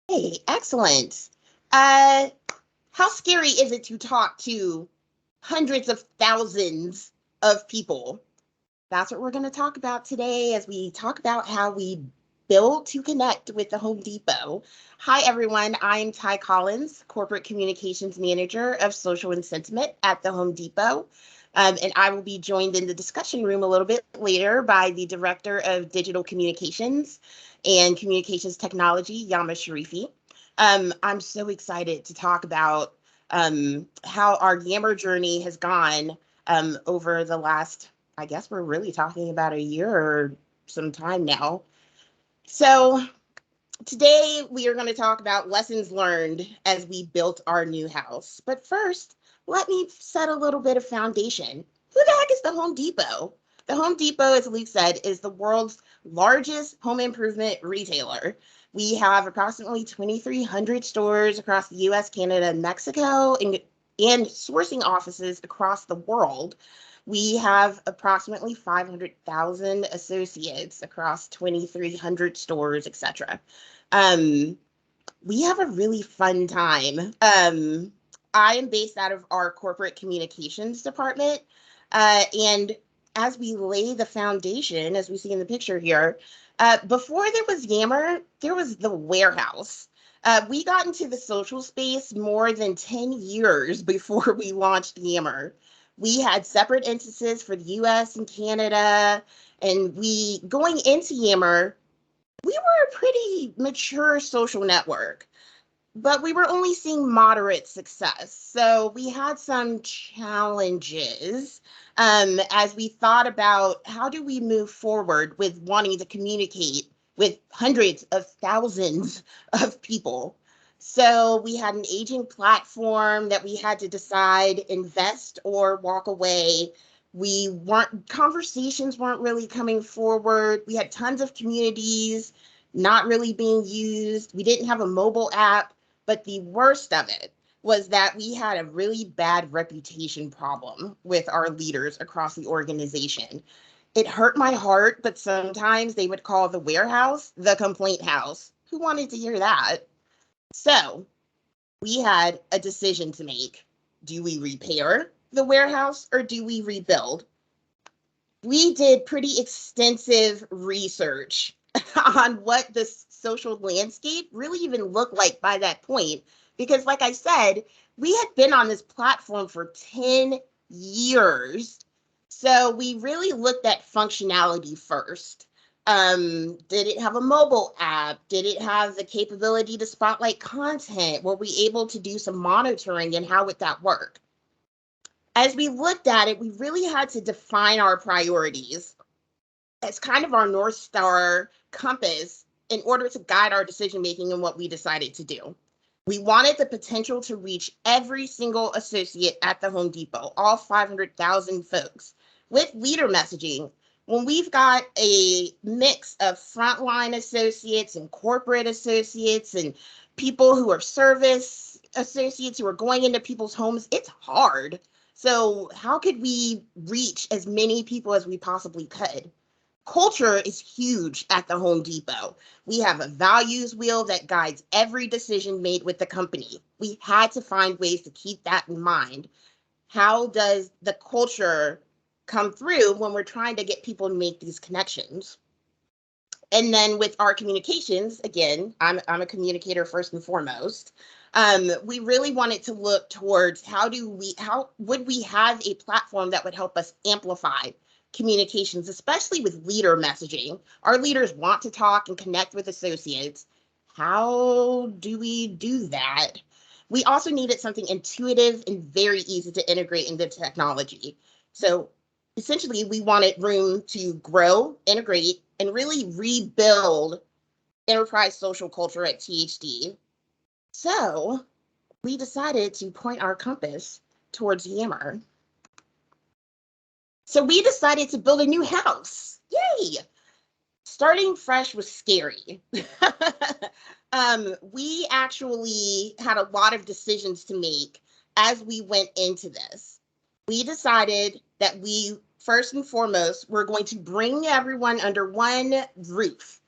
Hey, excellent. Uh, how scary is it to talk to hundreds of thousands of people? That's what we're going to talk about today as we talk about how we build to connect with the Home Depot. Hi, everyone. I'm Ty Collins, Corporate Communications Manager of Social and Sentiment at the Home Depot. And I will be joined in the discussion room a little bit later by the Director of Digital Communications and Communications Technology, Yama Sharifi. I'm so excited to talk about how our Yammer journey has gone over the last, I guess we're really talking about a year or some time now. So today we are going to talk about lessons learned as we built our new house. But first, let me set a little bit of foundation. Who the heck is the Home Depot? The Home Depot, as Luke said, is the world's largest home improvement retailer. We have approximately 2,300 stores across the US, Canada, and Mexico, and sourcing offices across the world. We have approximately 500,000 associates across 2,300 stores, etc. Um, we have a really fun time. I am based out of our corporate communications department. And as we lay the foundation, as we see in the picture here, before there was Yammer, there was the warehouse. We got into the social space more than 10 years before we launched Yammer. We had separate instances for the US and Canada, and going into Yammer, we were a pretty mature social network, but we were only seeing moderate success. So we had some challenges as we thought about how do we move forward with wanting to communicate with hundreds of thousands of people. So we had an aging platform that we had to decide invest or walk away. Conversations weren't really coming forward. We had tons of communities not really being used. We didn't have a mobile app, but the worst of it was that we had a really bad reputation problem with our leaders across the organization. It hurt my heart, but sometimes they would call the warehouse the complaint house. Who wanted to hear that? So we had a decision to make. Do we repair the warehouse or do we rebuild? We did pretty extensive research on what the social landscape really even looked like by that point. Because, like I said, we had been on this platform for 10 years. So we really looked at functionality first. Did it have a mobile app? Did it have the capability to spotlight content? Were we able to do some monitoring, and how would that work? As we looked at it, we really had to define our priorities as kind of our North Star compass in order to guide our decision making and what we decided to do. We wanted the potential to reach every single associate at the Home Depot, all 500,000 folks, with leader messaging. When we've got a mix of frontline associates and corporate associates and people who are service associates who are going into people's homes, it's hard. So, how could we reach as many people as we possibly could? Culture is huge at the Home Depot. We have a values wheel that guides every decision made with the company. We had to find ways to keep that in mind. How does the culture come through when we're trying to get people to make these connections? And then with our communications, again, I'm a communicator first and foremost. We really wanted to look towards how would we have a platform that would help us amplify communications, especially with leader messaging. Our leaders want to talk and connect with associates. How do we do that? We also needed something intuitive and very easy to integrate into technology. So essentially, we wanted room to grow, integrate, and really rebuild enterprise social culture at THD. So we decided to point our compass towards Yammer. So we decided to build a new house. Yay! Starting fresh was scary. We actually had a lot of decisions to make as we went into this. We decided that we, first and foremost, were going to bring everyone under one roof.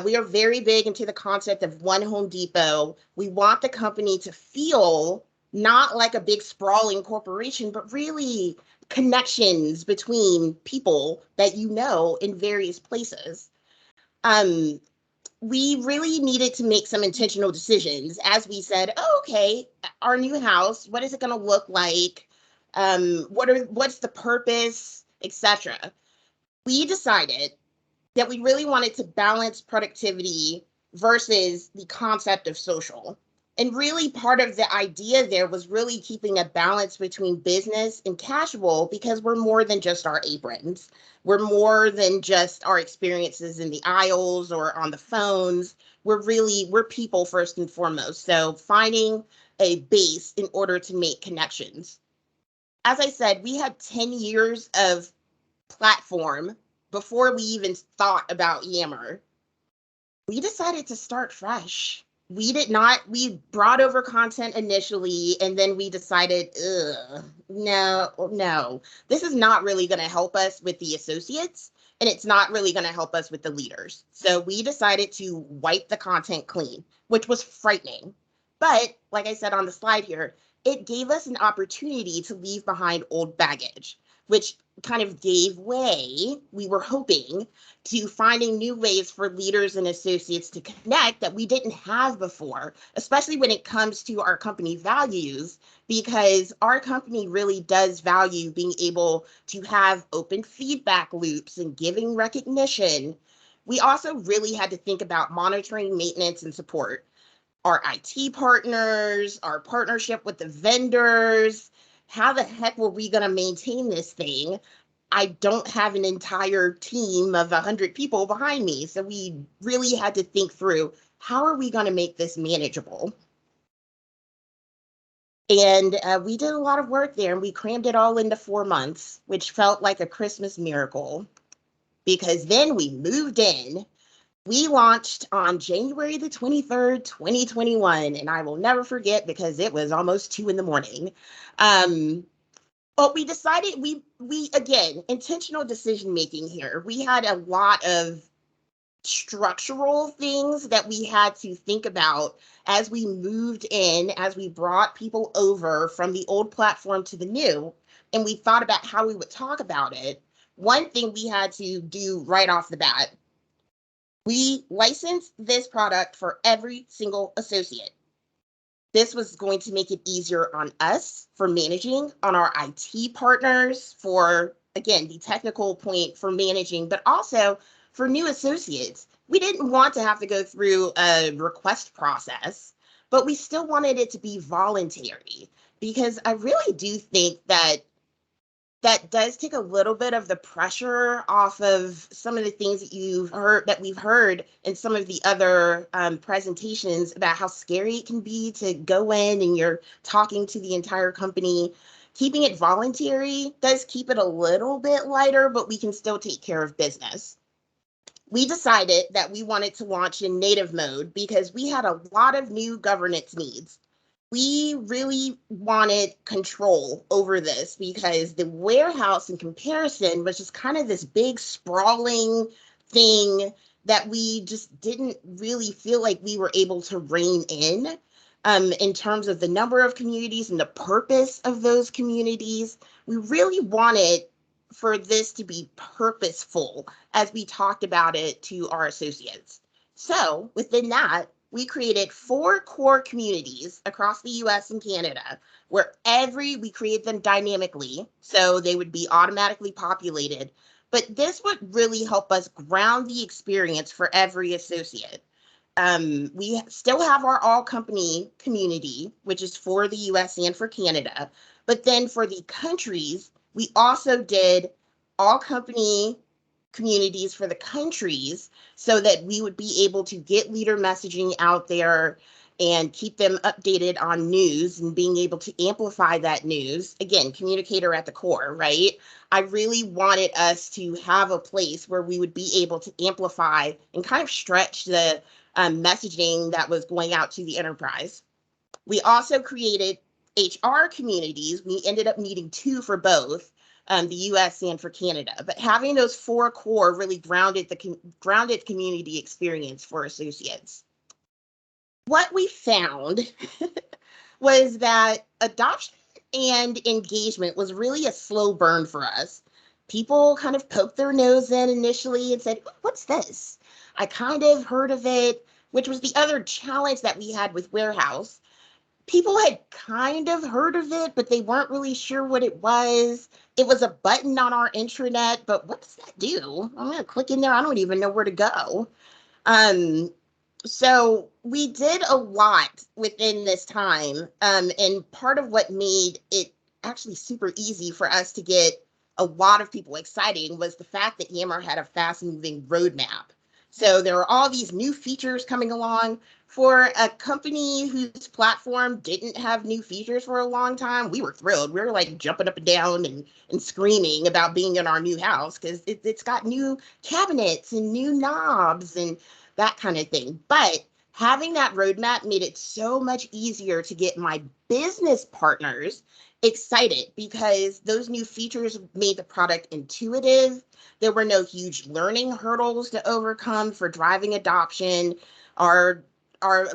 We are very big into the concept of one Home Depot. We want the company to feel not like a big sprawling corporation, but really connections between people that you know in various places. Um, we really needed to make some intentional decisions as we said, oh, okay, our new house, what is it going to look like? What's the purpose, etc. We decided that we really wanted to balance productivity versus the concept of social. And really, part of the idea there was really keeping a balance between business and casual because we're more than just our aprons. We're more than just our experiences in the aisles or on the phones. We're people first and foremost. So finding a base in order to make connections. As I said, we had 10 years of platform before we even thought about Yammer. We decided to start fresh. We brought over content initially, and then we decided, no, this is not really going to help us with the associates, and it's not really going to help us with the leaders. So we decided to wipe the content clean, which was frightening. But like I said on the slide here, it gave us an opportunity to leave behind old baggage, which kind of gave way, we were hoping, to finding new ways for leaders and associates to connect that we didn't have before, especially when it comes to our company values, because our company really does value being able to have open feedback loops and giving recognition. We also really had to think about monitoring, maintenance, and support. Our IT partners, our partnership with the vendors. How the heck were we going to maintain this thing? I don't have an entire team of 100 people behind me. So we really had to think through, how are we going to make this manageable? And we did a lot of work there, and we crammed it all into 4 months, which felt like a Christmas miracle, because then we moved in. We launched on January the 23rd, 2021, and I will never forget because it was almost 2 a.m. But we decided we again, intentional decision making here. We had a lot of structural things that we had to think about as we moved in, as we brought people over from the old platform to the new, and we thought about how we would talk about it. One thing we had to do right off the bat, we licensed this product for every single associate. This was going to make it easier on us for managing, on our IT partners for, again, the technical point for managing, but also for new associates. We didn't want to have to go through a request process, but we still wanted it to be voluntary, because I really do think that that does take a little bit of the pressure off of some of the things that we've heard in some of the other presentations about how scary it can be to go in and you're talking to the entire company. Keeping it voluntary does keep it a little bit lighter, but we can still take care of business. We decided that we wanted to launch in native mode because we had a lot of new governance needs. We really wanted control over this because the warehouse in comparison was just kind of this big sprawling thing that we just didn't really feel like we were able to rein in terms of the number of communities and the purpose of those communities. We really wanted for this to be purposeful as we talked about it to our associates. So within that, we created 4 core communities across the US and Canada where we create them dynamically, so they would be automatically populated. But this would really help us ground the experience for every associate. We still have our all company community, which is for the US and for Canada. But then for the countries, we also did all company communities for the countries so that we would be able to get leader messaging out there and keep them updated on news and being able to amplify that news. Again, communicator at the core, right? I really wanted us to have a place where we would be able to amplify and kind of stretch the messaging that was going out to the enterprise. We also created HR communities. We ended up needing 2 for both. the US and for Canada. But having those 4 core really grounded grounded community experience for associates. What we found was that adoption and engagement was really a slow burn for us. People kind of poked their nose in initially and said, "What's this?" I kind of heard of it, which was the other challenge that we had with Warehouse. People had kind of heard of it, but they weren't really sure what it was. It was a button on our intranet, but what does that do? I'm going to click in there. I don't even know where to go. Um, so we did a lot within this time. And part of what made it actually super easy for us to get a lot of people excited was the fact that Yammer had a fast moving roadmap. So there are all these new features coming along. For a company whose platform didn't have new features for a long time, we were thrilled. We were like jumping up and down and screaming about being in our new house because it's got new cabinets and new knobs and that kind of thing. But having that roadmap made it so much easier to get my business partners excited because those new features made the product intuitive. There were no huge learning hurdles to overcome for driving adoption. Our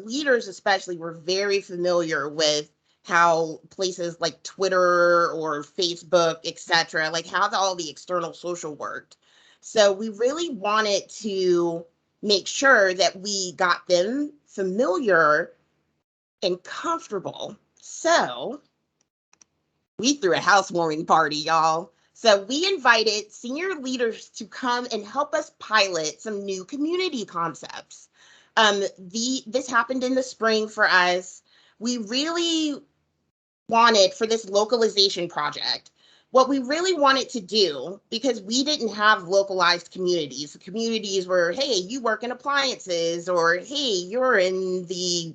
leaders especially were very familiar with how places like Twitter or Facebook, etc., like how all the external social worked. So we really wanted to make sure that we got them familiar and comfortable. So we threw a housewarming party, y'all. So we invited senior leaders to come and help us pilot some new community concepts. This happened in the spring for us. We really wanted for this localization project, what we really wanted to do, because we didn't have localized communities. The communities were, hey, you work in appliances, or hey, you're in the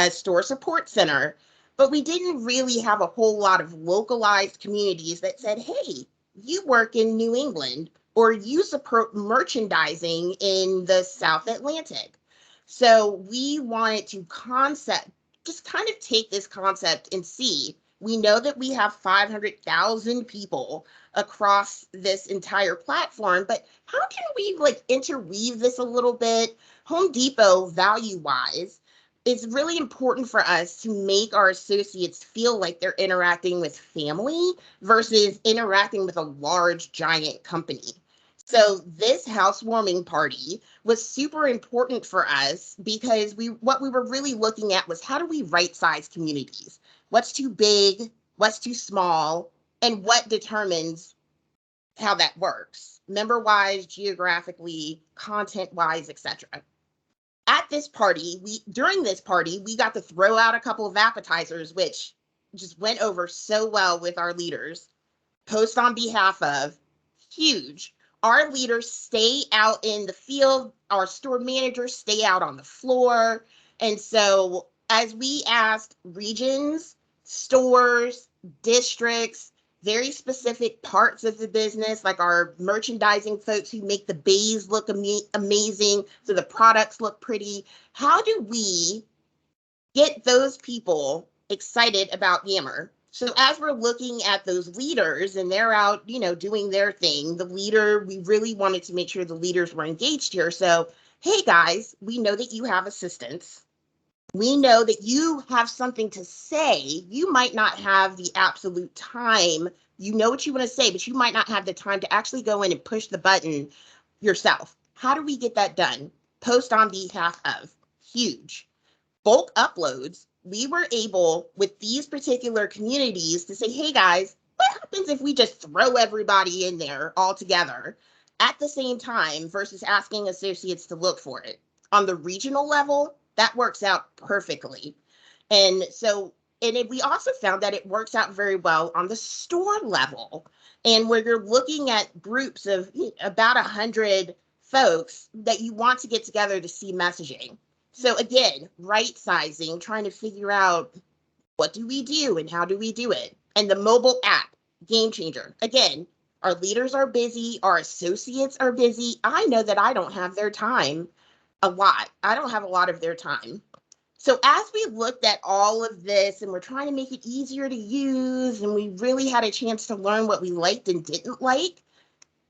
store support center. But we didn't really have a whole lot of localized communities that said, hey, you work in New England, or you support merchandising in the South Atlantic. So we wanted to just kind of take this concept and see. We know that we have 500,000 people across this entire platform, but how can we like interweave this a little bit? Home Depot, value wise, it's really important for us to make our associates feel like they're interacting with family versus interacting with a large giant company. So this housewarming party was super important for us because what we were really looking at was how do we right size communities? What's too big, what's too small, and what determines how that works, member wise, geographically, content wise, etc. At this party, during this party, we got to throw out a couple of appetizers, which just went over so well with our leaders. Post on behalf of, huge. Our leaders stay out in the field, our store managers stay out on the floor. And so as we asked regions, stores, districts, very specific parts of the business, like our merchandising folks who make the bays look amazing, so the products look pretty. How do we get those people excited about Yammer? So as we're looking at those leaders and they're out, doing their thing, we really wanted to make sure the leaders were engaged here. So, hey guys, we know that you have assistants. We know that you have something to say. You might not have the absolute time. You know what you want to say, but you might not have the time to actually go in and push the button yourself. How do we get that done? Post on behalf of, huge. Bulk uploads. We were able with these particular communities to say, hey guys, what happens if we just throw everybody in there all together at the same time versus asking associates to look for it? On the regional level, that works out perfectly. And we also found that it works out very well on the store level. And where you're looking at groups of about 100 folks that you want to get together to see messaging. So again, right sizing, trying to figure out what do we do and how do we do it? And the mobile app, game changer. Again, our leaders are busy, our associates are busy. I know that I don't have their time a lot. I don't have a lot of their time. So as we looked at all of this and we're trying to make it easier to use, and we really had a chance to learn what we liked and didn't like,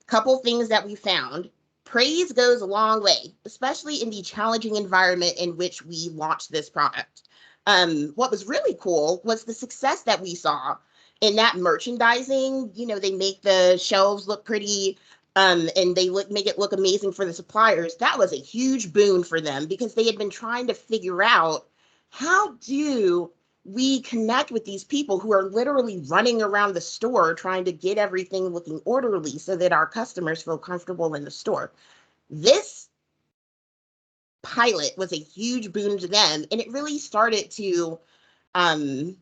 couple things that we found. Praise goes a long way, especially in the challenging environment in which we launched this product. What was really cool was the success that we saw in that merchandising. You know, they make the shelves look pretty, and they make it look amazing for the suppliers. That was a huge boon for them because they had been trying to figure out, how do we connect with these people who are literally running around the store trying to get everything looking orderly so that our customers feel comfortable in the store. This pilot was a huge boon to them, and it really started to um,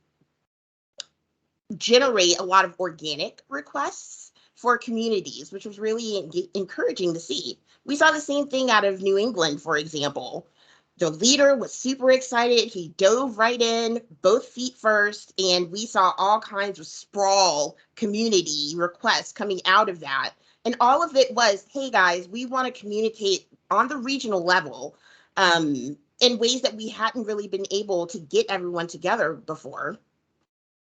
generate a lot of organic requests for communities, which was really encouraging to see. We saw the same thing out of New England, for example. The leader was super excited. He dove right in, both feet first, and we saw all kinds of sprawl community requests coming out of that. And all of it was, hey guys, we want to communicate on the regional level in ways that we hadn't really been able to get everyone together before.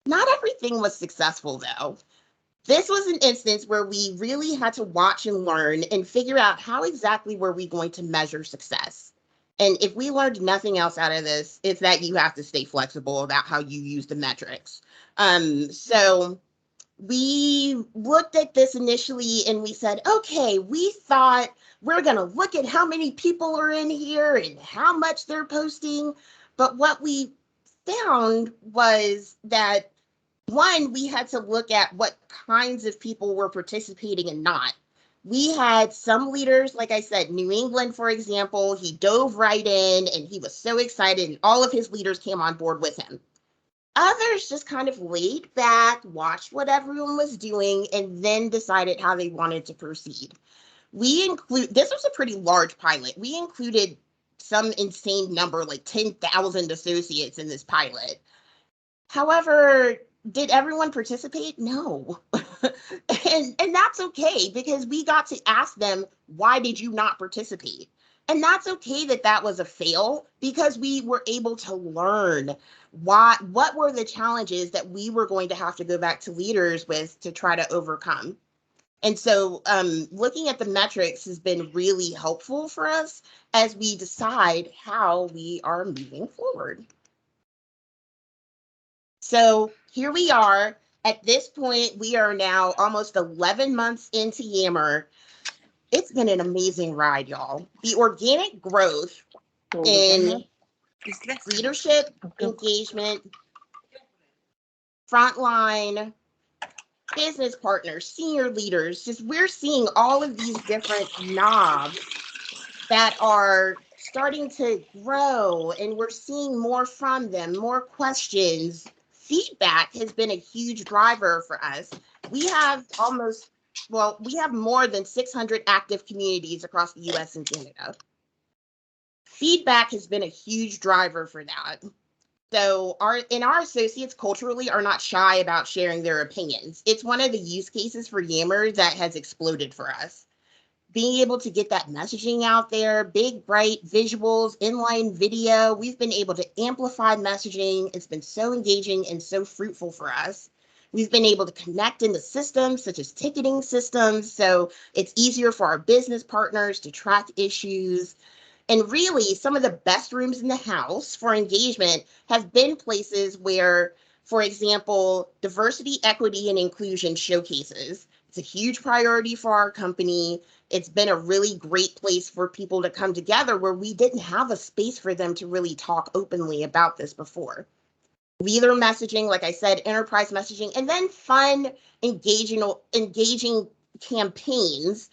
Not everything was successful, though. This was an instance where we really had to watch and learn and figure out how exactly were we going to measure success. And if we learned nothing else out of this, it's that you have to stay flexible about how you use the metrics. So we looked at this initially and we said, okay, we thought we're going to look at how many people are in here and how much they're posting. But what we found was that, one, we had to look at what kinds of people were participating and not. We had some leaders, like I said, New England, for example, he dove right in and he was so excited, and all of his leaders came on board with him. Others just kind of laid back, watched what everyone was doing, and then decided how they wanted to proceed. This was a pretty large pilot. We included some insane number, like 10,000 associates in this pilot. However, did everyone participate? No. and that's okay, because we got to ask them, why did you not participate? And that's okay that that was a fail, because we were able to learn what were the challenges that we were going to have to go back to leaders with to try to overcome. And so looking at the metrics has been really helpful for us as we decide how we are moving forward. So here we are. At this point, we are now almost 11 months into Yammer. It's been an amazing ride, y'all. The organic growth in leadership, engagement, frontline, business partners, senior leaders, just we're seeing all of these different knobs that are starting to grow, and we're seeing more from them, more questions. Feedback has been a huge driver for us. We have we have more than 600 active communities across the US and Canada. Feedback has been a huge driver for that. So our associates culturally are not shy about sharing their opinions. It's one of the use cases for Yammer that has exploded for us. Being able to get that messaging out there, big, bright visuals, inline video, we've been able to amplify messaging. It's been so engaging and so fruitful for us. We've been able to connect into systems such as ticketing systems, so it's easier for our business partners to track issues. And really, some of the best rooms in the house for engagement have been places where, for example, diversity, equity, and inclusion showcases. It's a huge priority for our company. It's been a really great place for people to come together where we didn't have a space for them to really talk openly about this before. Leader messaging, like I said, enterprise messaging, and then fun, engaging campaigns.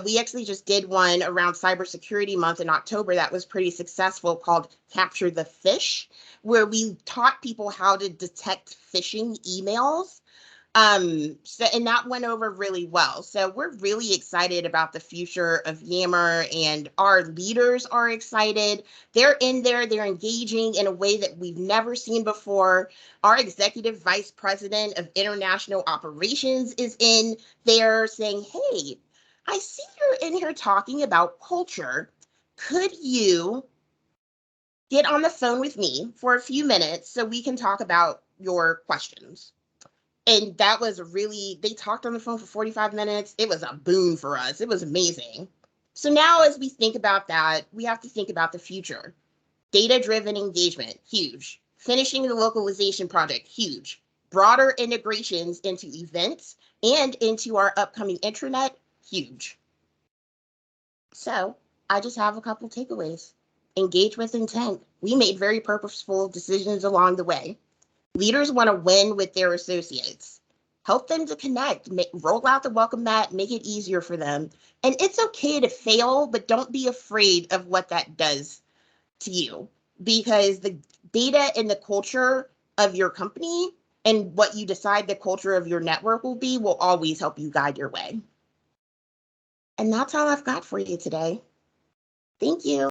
We actually just did one around Cybersecurity Month in October that was pretty successful, called Capture the Fish, where we taught people how to detect phishing emails. And that went over really well. So we're really excited about the future of Yammer, and our leaders are excited. They're in there, they're engaging in a way that we've never seen before. Our executive vice president of international operations is in there saying, hey, I see you're in here talking about culture. Could you get on the phone with me for a few minutes so we can talk about your questions. And that was really, they talked on the phone for 45 minutes. It was a boon for us. It was amazing. So now, as we think about that, we have to think about the future. Data-driven engagement, huge. Finishing the localization project, huge. Broader integrations into events and into our upcoming intranet, huge. So I just have a couple takeaways. Engage with intent. We made very purposeful decisions along the way. Leaders want to win with their associates. Help them to connect, roll out the welcome mat, make it easier for them. And it's okay to fail, but don't be afraid of what that does to you, because the data and the culture of your company and what you decide the culture of your network will be will always help you guide your way. And that's all I've got for you today. Thank you.